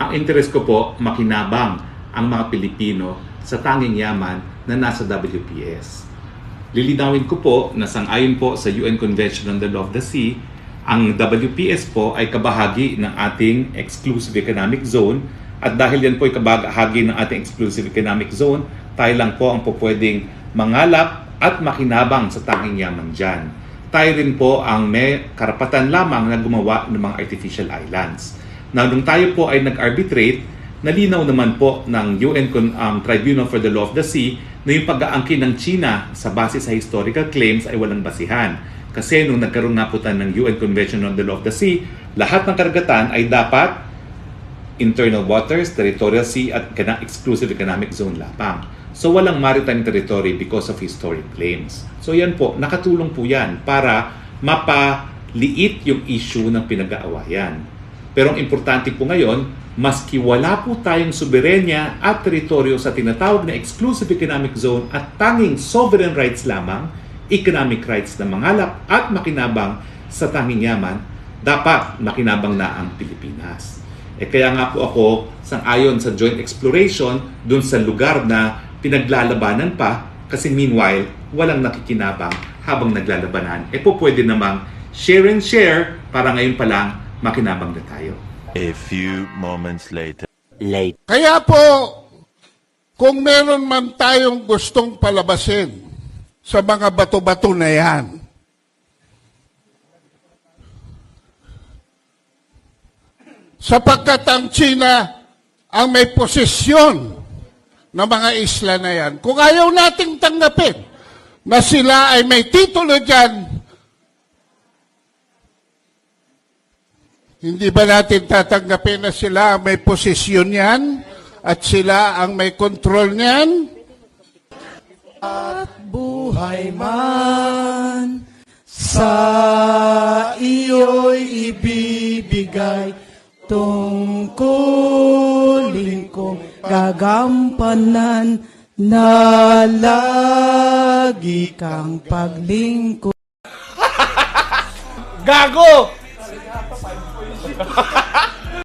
Ang interes ko po, makinabang ang mga Pilipino sa tanging yaman na nasa WPS. Lilinawin ko po na sang-ayon po sa UN Convention on the Law of the Sea, ang WPS po ay kabahagi ng ating Exclusive Economic Zone, at dahil yan po ay kabahagi ng ating Exclusive Economic Zone, tayo lang po ang pwedeng mangalap at makinabang sa tanging yaman dyan. Tayo rin po ang may karapatan lamang na gumawa ng mga artificial islands. Na nung tayo po ay nag-arbitrate, nalinaw naman po ng UN Tribunal for the Law of the Sea na yung pag-aangkin ng China sa base sa historical claims ay walang basihan. Kasi nung nagkaroon na po tayo ng UN Convention on the Law of the Sea, lahat ng karagatan ay dapat internal waters, territorial sea at exclusive economic zone lamang. So walang maritime territory because of historic claims. So yan po, nakatulong po yan para mapaliit yung issue ng pinag-aawayan. Pero ang importante po ngayon, maski wala po tayong soberenya at teritoryo sa tinatawag na exclusive economic zone at tanging sovereign rights lamang, economic rights na mangalap at makinabang sa tanging yaman, dapat makinabang na ang Pilipinas. Kaya nga po ako sang-ayon sa joint exploration dun sa lugar na pinaglalabanan pa, kasi meanwhile, walang nakikinabang habang naglalabanan. Po pwede namang share and share para ngayon pa lang makinabang na tayo. A few moments later. Kaya po, kung meron man tayong gustong palabasin sa mga bato-bato na yan, sapagkat ang China ang may posisyon ng mga isla na yan, kung ayaw nating tanggapin na sila ay may titulo dyan, hindi ba natin tatanggapin na sila ang may posisyon yan at sila ang may kontrol niyan? At buhay man sa iyo'y ibibigay, tungkulin kong gagampanan na lagi kang paglingkod. Gago!